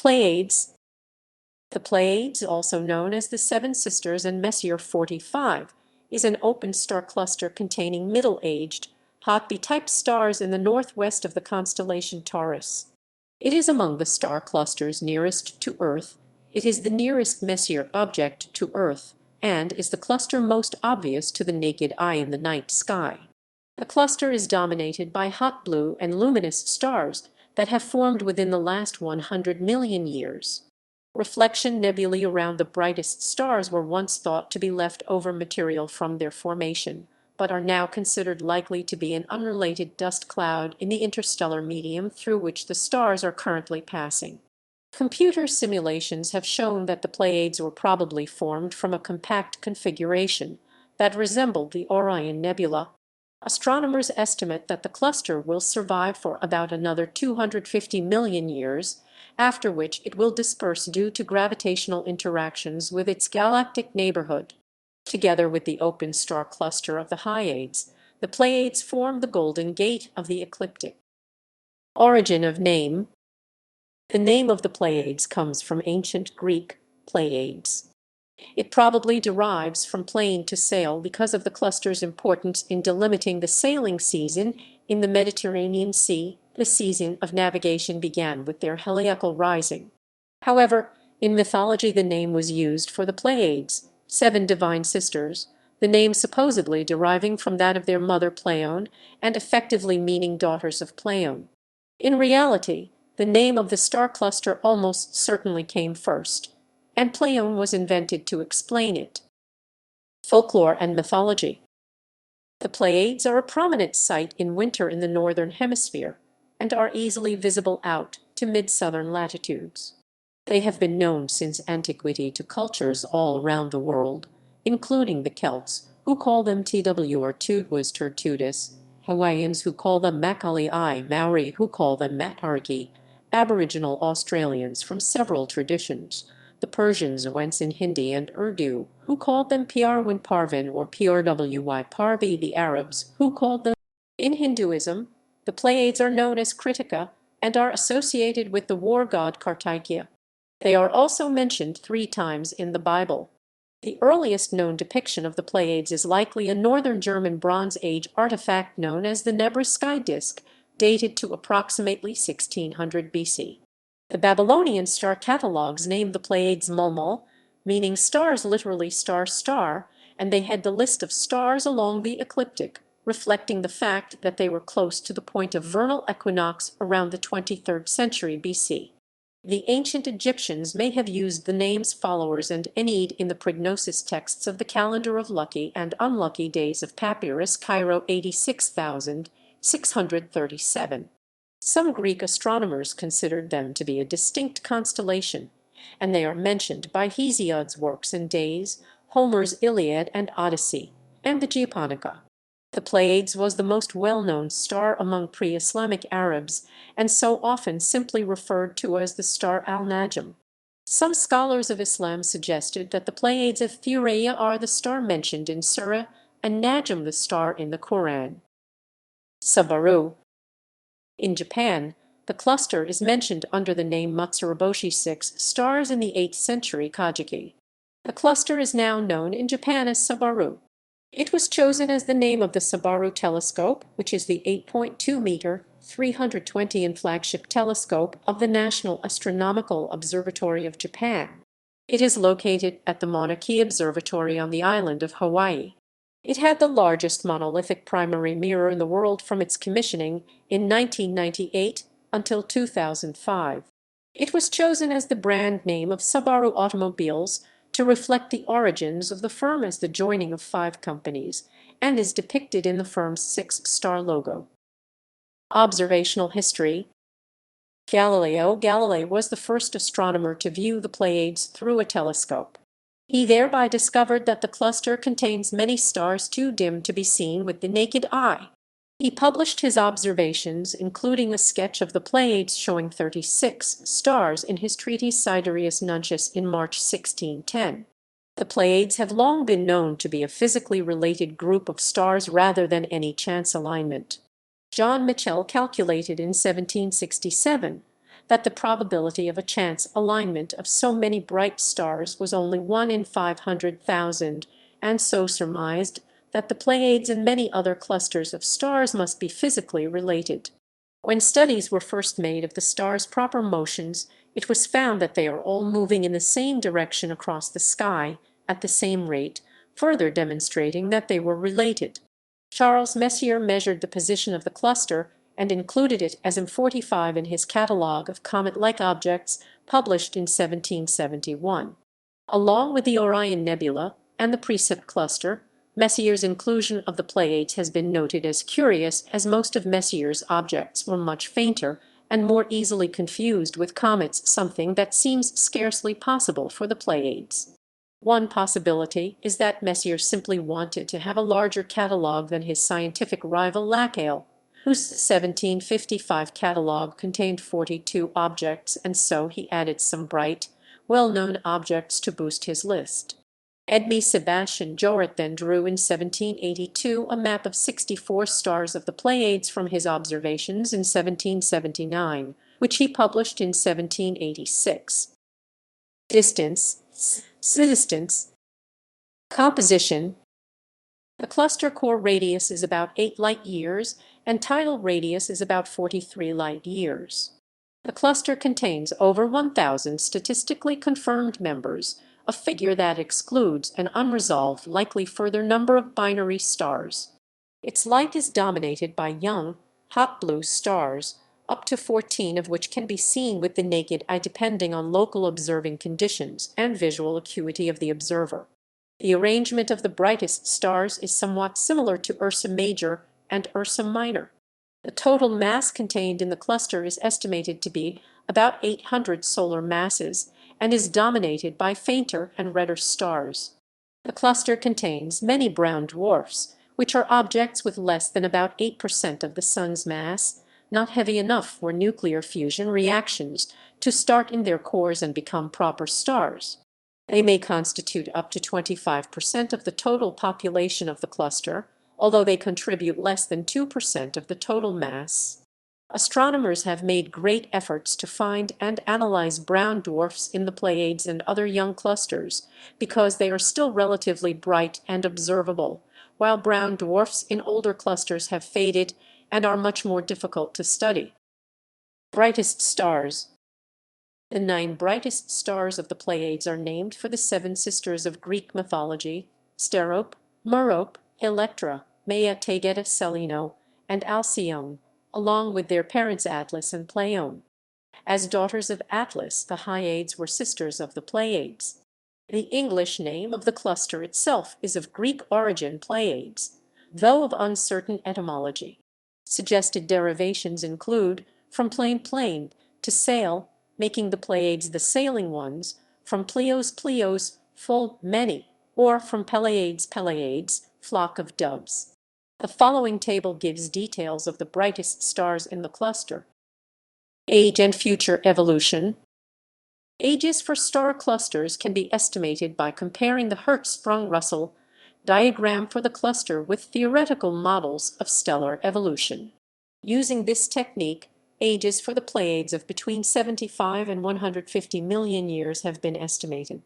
Pleiades. The Pleiades, also known as the Seven Sisters and Messier 45, is an open star cluster containing middle-aged, hot B-type stars in the northwest of the constellation Taurus. It is among the star clusters nearest to Earth. It is the nearest Messier object to Earth, and is the cluster most obvious to the naked eye in the night sky. The cluster is dominated by hot blue and luminous stars that have formed within the last 100 million years. Reflection nebulae around the brightest stars were once thought to be left-over material from their formation, but are now considered likely to be an unrelated dust cloud in the interstellar medium through which the stars are currently passing. Computer simulations have shown that the Pleiades were probably formed from a compact configuration that resembled the Orion Nebula. Astronomers estimate that the cluster will survive for about another 250 million years, after which it will disperse due to gravitational interactions with its galactic neighborhood. Together with the open star cluster of the Hyades, the Pleiades form the Golden Gate of the Ecliptic. Origin of name. The name of the Pleiades comes from ancient Greek Pleiades. It probably derives from plain to sail because of the cluster's importance in delimiting the sailing season in the Mediterranean Sea. The season of navigation began with their heliacal rising. However, in mythology the name was used for the Pleiades, 7 divine sisters, the name supposedly deriving from that of their mother Pleione and effectively meaning daughters of Pleione. In reality, the name of the star cluster almost certainly came first, and Pleione was invented to explain it. Folklore and Mythology. The Pleiades are a prominent sight in winter in the northern hemisphere, and are easily visible out to mid-southern latitudes. They have been known since antiquity to cultures all around the world, including the Celts, who call them Tw or Tudwas Tertutus, Hawaiians who call them Makalii, Maori who call them Matariki, Aboriginal Australians from several traditions, the Persians whence in Hindi and Urdu, who called them Piarwin Parvin or Prwy Parvi, the Arabs, who called them. In Hinduism, the Pleiades are known as Kritika and are associated with the war god Kartikeya. They are also mentioned 3 times in the Bible. The earliest known depiction of the Pleiades is likely a northern German Bronze Age artifact known as the Nebra sky disk, dated to approximately 1600 BC. The Babylonian star catalogues named the Pleiades Mulmul, meaning stars, literally star star, and they had the list of stars along the ecliptic, reflecting the fact that they were close to the point of vernal equinox around the 23rd century BC. The ancient Egyptians may have used the names followers and Ennead in the prognosis texts of the calendar of lucky and unlucky days of Papyrus Cairo 86,637. Some Greek astronomers considered them to be a distinct constellation, and they are mentioned by Hesiod's works and days, Homer's Iliad and Odyssey, and the Japonica. The Pleiades was the most well-known star among pre-Islamic Arabs, and so often simply referred to as the star al-Najm. Some scholars of Islam suggested that the Pleiades of Thuraya are the star mentioned in Surah and Najm the star in the Quran. Subaru. In Japan, the cluster is mentioned under the name Matsuraboshi 6 stars in the 8th century Kojiki. The cluster is now known in Japan as Subaru. It was chosen as the name of the Subaru telescope, which is the 8.2-meter, 320-in flagship telescope of the National Astronomical Observatory of Japan. It is located at the Mauna Kea Observatory on the island of Hawaii. It had the largest monolithic primary mirror in the world from its commissioning in 1998 until 2005. It was chosen as the brand name of Subaru Automobiles to reflect the origins of the firm as the joining of 5 companies, and is depicted in the firm's 6-star logo. Observational history. Galileo Galilei was the first astronomer to view the Pleiades through a telescope. He thereby discovered that the cluster contains many stars too dim to be seen with the naked eye. He published his observations, including a sketch of the Pleiades showing 36 stars, in his treatise Sidereus Nuncius in March 1610. The Pleiades have long been known to be a physically related group of stars rather than any chance alignment. John Michell calculated in 1767 that the probability of a chance alignment of so many bright stars was only 1 in 500,000, and so surmised that the Pleiades and many other clusters of stars must be physically related. When studies were first made of the stars' proper motions, it was found that they are all moving in the same direction across the sky at the same rate, further demonstrating that they were related. Charles Messier measured the position of the cluster and included it as M45 in his catalogue of comet-like objects published in 1771. Along with the Orion Nebula and the Precip cluster, Messier's inclusion of the Pleiades has been noted as curious, as most of Messier's objects were much fainter and more easily confused with comets, something that seems scarcely possible for the Pleiades. One possibility is that Messier simply wanted to have a larger catalogue than his scientific rival Lacaille, whose 1755 catalogue contained 42 objects, and so he added some bright, well-known objects to boost his list. Edmé Sebastian Joret then drew in 1782 a map of 64 stars of the Pleiades from his observations in 1779, which he published in 1786. Distance. Composition. The cluster core radius is about 8 light-years, and tidal radius is about 43 light-years. The cluster contains over 1,000 statistically confirmed members, a figure that excludes an unresolved likely further number of binary stars. Its light is dominated by young, hot blue stars, up to 14 of which can be seen with the naked eye depending on local observing conditions and visual acuity of the observer. The arrangement of the brightest stars is somewhat similar to Ursa Major and Ursa Minor. The total mass contained in the cluster is estimated to be about 800 solar masses and is dominated by fainter and redder stars. The cluster contains many brown dwarfs, which are objects with less than about 8% of the Sun's mass, not heavy enough for nuclear fusion reactions to start in their cores and become proper stars. They may constitute up to 25% of the total population of the cluster, although they contribute less than 2% of the total mass. Astronomers have made great efforts to find and analyze brown dwarfs in the Pleiades and other young clusters because they are still relatively bright and observable, while brown dwarfs in older clusters have faded and are much more difficult to study. Brightest stars. The 9 brightest stars of the Pleiades are named for the 7 sisters of Greek mythology: Sterope, Merope, Electra, Maia, Taygeta, Selene, and Alcyone, along with their parents Atlas and Pleione. As daughters of Atlas, the Hyades were sisters of the Pleiades. The English name of the cluster itself is of Greek origin, Pleiades, though of uncertain etymology. Suggested derivations include from plain to sail, making the Pleiades the sailing ones, from Pleios, full, many, or from Pleiades, flock of doves. The following table gives details of the brightest stars in the cluster. Age and future evolution. Ages for star clusters can be estimated by comparing the Hertzsprung-Russell diagram for the cluster with theoretical models of stellar evolution. Using this technique, ages for the Pleiades of between 75 and 150 million years have been estimated.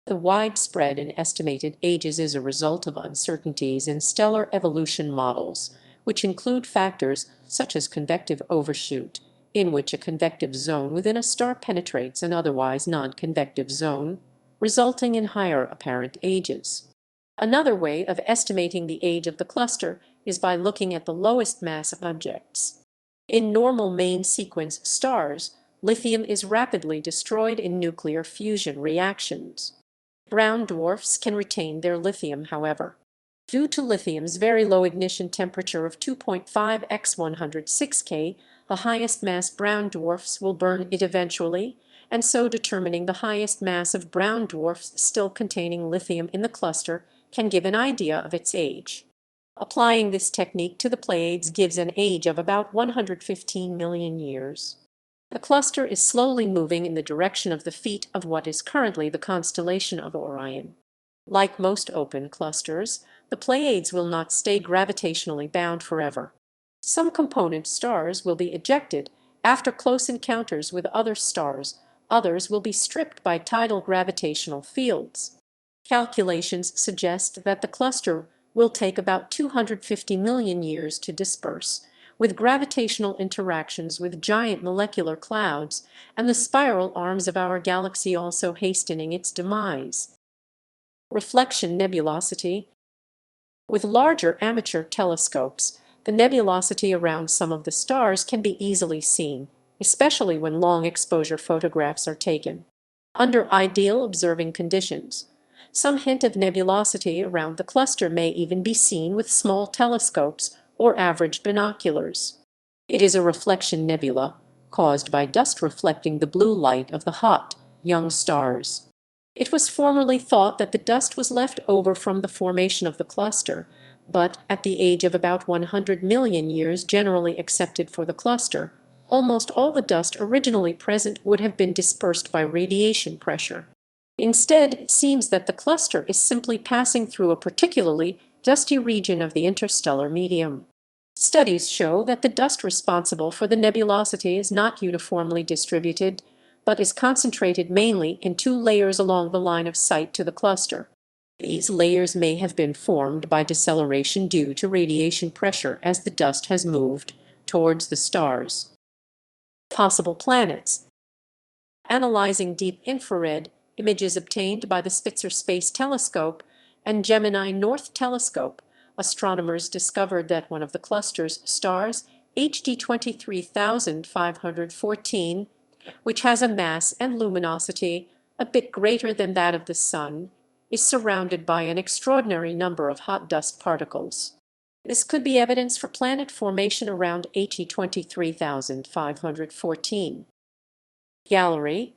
The widespread in estimated ages is a result of uncertainties in stellar evolution models, which include factors such as convective overshoot, in which a convective zone within a star penetrates an otherwise non-convective zone, resulting in higher apparent ages. Another way of estimating the age of the cluster is by looking at the lowest mass objects. In normal main sequence stars, lithium is rapidly destroyed in nuclear fusion reactions. Brown dwarfs can retain their lithium, however. Due to lithium's very low ignition temperature of 2.5 x 106 K, the highest mass brown dwarfs will burn it eventually, and so determining the highest mass of brown dwarfs still containing lithium in the cluster can give an idea of its age. Applying this technique to the Pleiades gives an age of about 115 million years. The cluster is slowly moving in the direction of the feet of what is currently the constellation of Orion. Like most open clusters, the Pleiades will not stay gravitationally bound forever. Some component stars will be ejected After close encounters with other stars, others will be stripped by tidal gravitational fields. Calculations suggest that the cluster will take about 250 million years to disperse, with gravitational interactions with giant molecular clouds and the spiral arms of our galaxy also hastening its demise. Reflection nebulosity. With larger amateur telescopes, the nebulosity around some of the stars can be easily seen, especially when long exposure photographs are taken. Under ideal observing conditions, some hint of nebulosity around the cluster may even be seen with small telescopes or average binoculars. It is a reflection nebula, caused by dust reflecting the blue light of the hot, young stars. It was formerly thought that the dust was left over from the formation of the cluster, but at the age of about 100 million years generally accepted for the cluster, almost all the dust originally present would have been dispersed by radiation pressure. Instead, it seems that the cluster is simply passing through a particularly dusty region of the interstellar medium. Studies show that the dust responsible for the nebulosity is not uniformly distributed, but is concentrated mainly in two layers along the line of sight to the cluster. These layers may have been formed by deceleration due to radiation pressure as the dust has moved towards the stars. Possible planets. Analyzing deep infrared images obtained by the Spitzer Space Telescope and Gemini North Telescope, astronomers discovered that one of the cluster's stars, HD 23514, which has a mass and luminosity a bit greater than that of the Sun, is surrounded by an extraordinary number of hot dust particles. This could be evidence for planet formation around HD 23514. Gallery